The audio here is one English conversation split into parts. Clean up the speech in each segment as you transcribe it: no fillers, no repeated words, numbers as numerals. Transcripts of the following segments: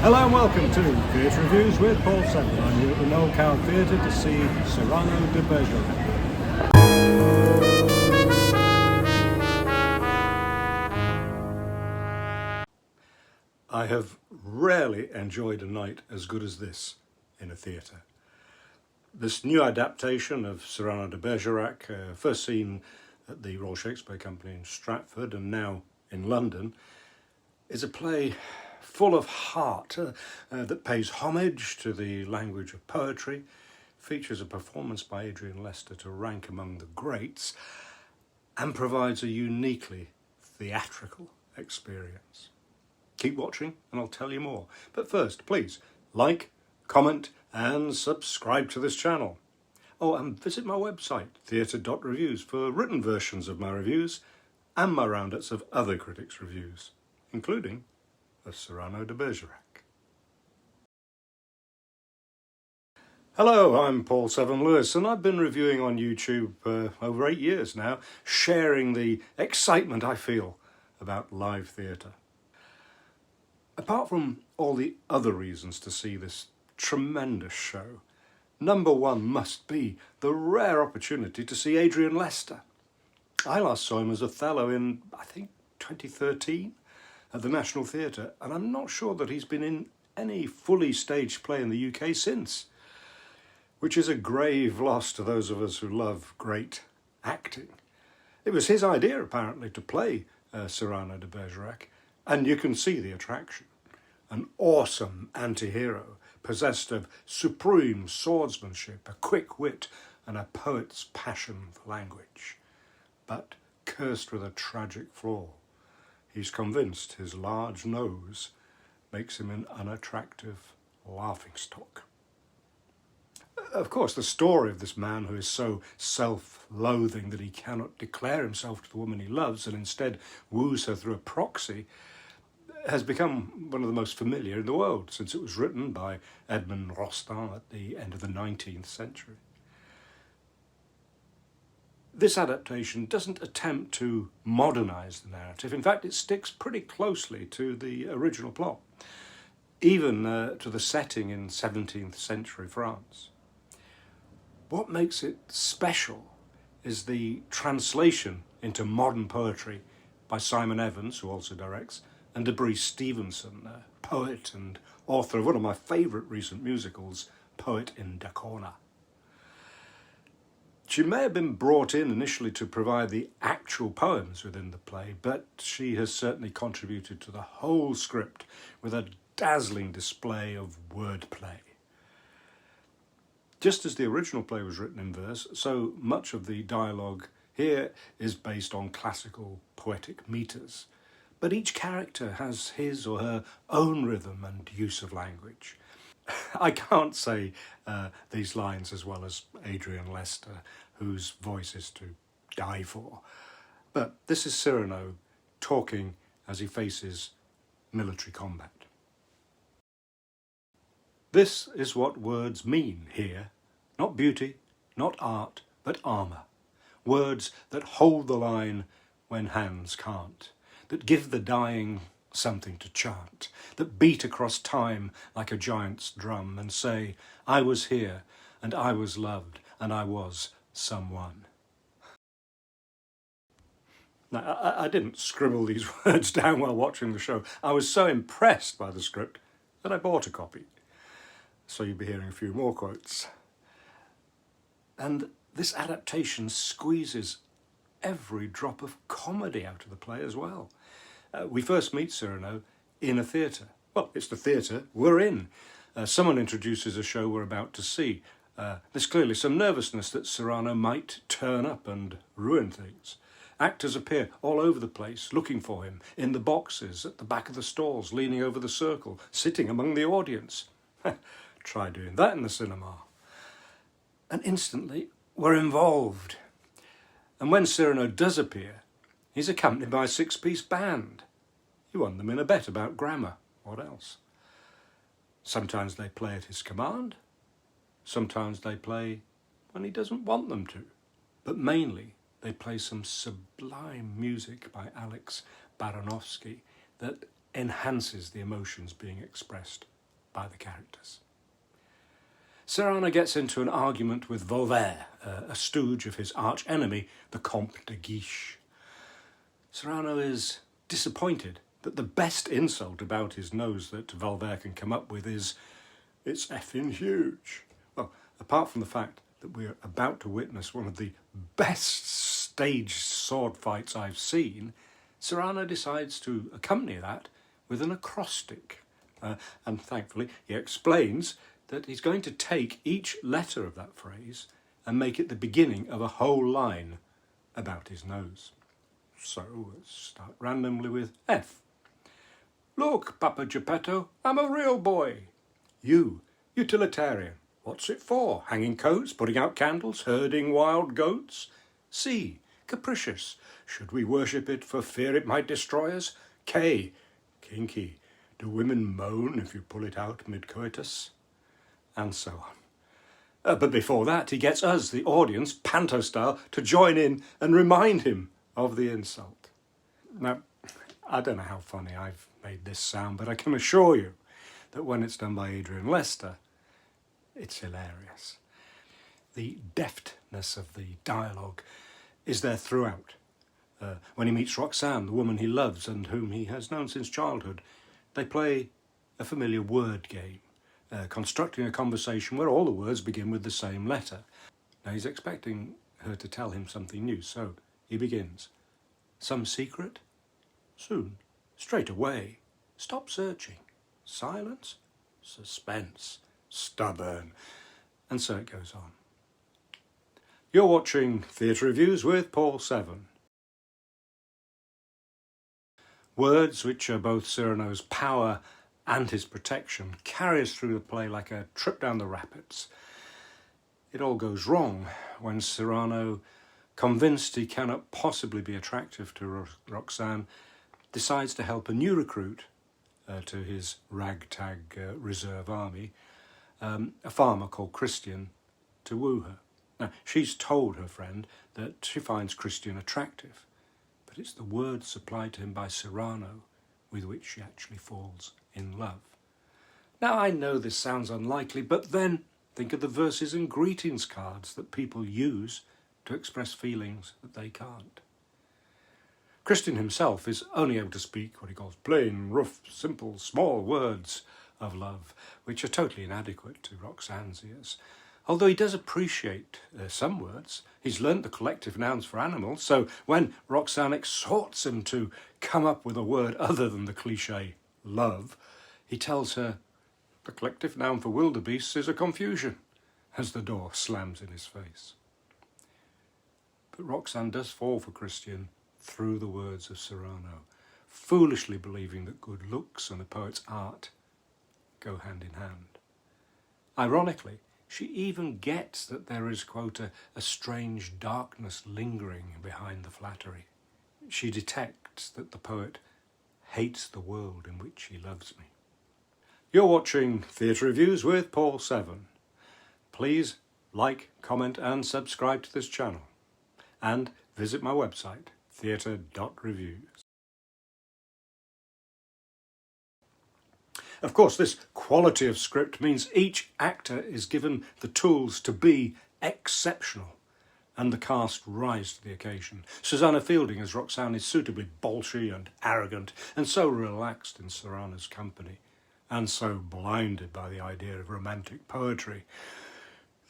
Hello and welcome to Theatre.Reviews with Paul Seven. I'm here at the Noel Coward Theatre to see Cyrano de Bergerac. I have rarely enjoyed a night as good as this in a theatre. This new adaptation of Cyrano de Bergerac, first seen at the Royal Shakespeare Company in Stratford and now in London, is a play full of heart that pays homage to the language of poetry, features a performance by Adrian Lester to rank among the greats, and provides a uniquely theatrical experience. Keep watching and I'll tell you more. But first, please like, comment and subscribe to this channel. Oh, and visit my website, Theatre.Reviews, for written versions of my reviews and my roundups of other critics' reviews, including of Cyrano de Bergerac. Hello, I'm Paul Seven Lewis, and I've been reviewing on YouTube over 8 years now, sharing the excitement I feel about live theatre. Apart from all the other reasons to see this tremendous show, number one must be the rare opportunity to see Adrian Lester. I last saw him as Othello in, I think, 2013 at the National Theatre, and I'm not sure that he's been in any fully staged play in the UK since, which is a grave loss to those of us who love great acting. It was his idea, apparently, to play Cyrano de Bergerac, and you can see the attraction. An awesome anti-hero, possessed of supreme swordsmanship, a quick wit, and a poet's passion for language, but cursed with a tragic flaw. He's convinced his large nose makes him an unattractive laughingstock. Of course, the story of this man who is so self-loathing that he cannot declare himself to the woman he loves and instead woos her through a proxy has become one of the most familiar in the world since it was written by Edmond Rostand at the end of the 19th century. This adaptation doesn't attempt to modernise the narrative. In fact, it sticks pretty closely to the original plot, even to the setting in 17th century France. What makes it special is the translation into modern poetry by Simon Evans, who also directs, and Debris Stevenson, a poet and author of one of my favourite recent musicals, Poet in Dacona. She may have been brought in initially to provide the actual poems within the play, but she has certainly contributed to the whole script with a dazzling display of wordplay. Just as the original play was written in verse, so much of the dialogue here is based on classical poetic metres. But each character has his or her own rhythm and use of language. I can't say these lines as well as Adrian Lester, whose voice is to die for. But this is Cyrano talking as he faces military combat. This is what words mean here. Not beauty, not art, but armour. Words that hold the line when hands can't, that give the dying something to chant, that beat across time like a giant's drum and say, I was here, and I was loved, and I was someone. Now, I didn't scribble these words down while watching the show. I was so impressed by the script that I bought a copy. So you'll be hearing a few more quotes. And this adaptation squeezes every drop of comedy out of the play as well. We first meet Cyrano in a theatre. Well, it's the theatre we're in. Someone introduces a show we're about to see. There's clearly some nervousness that Cyrano might turn up and ruin things. Actors appear all over the place, looking for him, in the boxes, at the back of the stalls, leaning over the circle, sitting among the audience. Try doing that in the cinema. And instantly, we're involved. And when Cyrano does appear, he's accompanied by a six-piece band. He won them in a bet about grammar. What else? Sometimes they play at his command. Sometimes they play when he doesn't want them to. But mainly, they play some sublime music by Alex Baranowski that enhances the emotions being expressed by the characters. Cyrano gets into an argument with Voltaire, a stooge of his arch-enemy, the Comte de Guiche. Cyrano is disappointed that the best insult about his nose that Voltaire can come up with is, "It's effing huge." Well, apart from the fact that we're about to witness one of the best staged sword fights I've seen, Cyrano decides to accompany that with an acrostic. And thankfully, he explains that he's going to take each letter of that phrase and make it the beginning of a whole line about his nose. So let's start randomly with F. "Look, Papa Geppetto, I'm a real boy." U. Utilitarian. "What's it for? Hanging coats, putting out candles, herding wild goats?" C. Capricious. "Should we worship it for fear it might destroy us?" K. Kinky. "Do women moan if you pull it out mid-coitus?" And so on. But before that, he gets us, the audience, panto-style, to join in and remind him of the insult. Now, I don't know how funny I've made this sound, but I can assure you that when it's done by Adrian Lester, it's hilarious. The deftness of the dialogue is there throughout. When he meets Roxanne, the woman he loves and whom he has known since childhood, they play a familiar word game, constructing a conversation where all the words begin with the same letter. Now he's expecting her to tell him something new, so he begins. "Some secret? Soon. Straight away. Stop searching. Silence? Suspense. Stubborn." And so it goes on. You're watching Theatre.Reviews with Paul Severn. Words, which are both Cyrano's power and his protection, carry us through the play like a trip down the rapids. It all goes wrong when Cyrano, convinced he cannot possibly be attractive to Roxanne, decides to help a new recruit to his ragtag reserve army, a farmer called Christian, to woo her. Now, she's told her friend that she finds Christian attractive, but it's the words supplied to him by Cyrano with which she actually falls in love. Now, I know this sounds unlikely, but then think of the verses and greetings cards that people use to express feelings that they can't. Christian himself is only able to speak what he calls plain, rough, simple, small words of love, which are totally inadequate to Roxanne's ears. Although he does appreciate some words. He's learnt the collective nouns for animals, so when Roxanne exhorts him to come up with a word other than the cliché love, he tells her the collective noun for wildebeests is a confusion, as the door slams in his face. But Roxanne does fall for Christian through the words of Cyrano, foolishly believing that good looks and a poet's art go hand in hand. Ironically, she even gets that there is, quote, a strange darkness lingering behind the flattery. She detects that the poet hates the world in which he loves me. You're watching Theatre.Reviews with Paul Severn. Please like, comment and subscribe to this channel. And visit my website, Theatre.Reviews. Of course, this quality of script means each actor is given the tools to be exceptional, and the cast rise to the occasion. Susannah Fielding as Roxanne is suitably bolshy and arrogant, and so relaxed in Cyrano's company, and so blinded by the idea of romantic poetry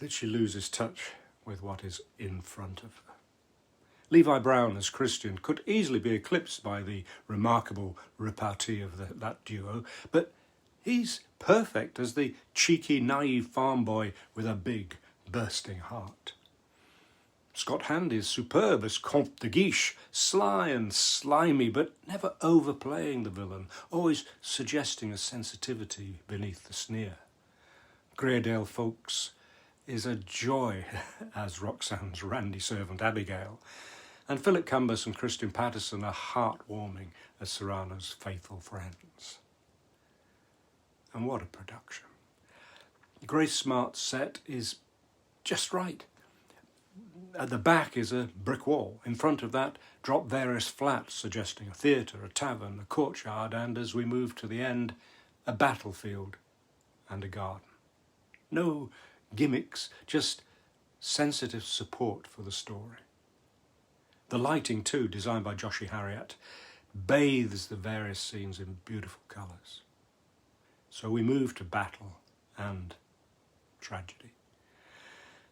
that she loses touch with what is in front of her. Levi Brown as Christian could easily be eclipsed by the remarkable repartee of that duo, but he's perfect as the cheeky, naive farm boy with a big, bursting heart. Scott Hand is superb as Comte de Guiche, sly and slimy, but never overplaying the villain, always suggesting a sensitivity beneath the sneer. Greer Dale-Foulkes is a joy as Roxanne's randy servant Abigail, and Philip Cumbus and Christian Patterson are heartwarming as Cyrano's faithful friends. And what a production. Grace Smart's set is just right. At the back is a brick wall. In front of that drop various flats suggesting a theatre, a tavern, a courtyard, and as we move to the end, a battlefield and a garden. No gimmicks, just sensitive support for the story. The lighting too, designed by Joshie Harriette, bathes the various scenes in beautiful colours. So we move to battle and tragedy.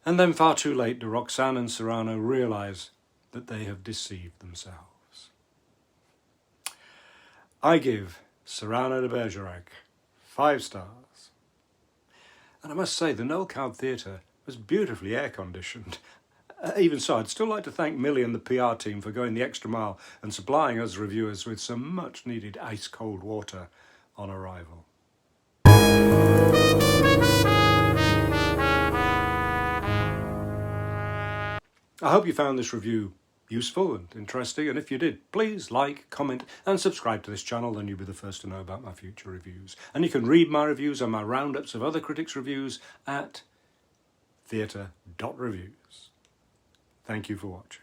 And then far too late do Roxanne and Cyrano realise that they have deceived themselves. I give Cyrano de Bergerac 5 stars. And I must say, the Noel Coward Theatre was beautifully air-conditioned. Even so, I'd still like to thank Millie and the PR team for going the extra mile and supplying us reviewers with some much-needed ice-cold water on arrival. I hope you found this review useful and interesting, and if you did, please like, comment and subscribe to this channel, then you'll be the first to know about my future reviews. And you can read my reviews and my roundups of other critics' reviews at Theatre.Reviews. Thank you for watching.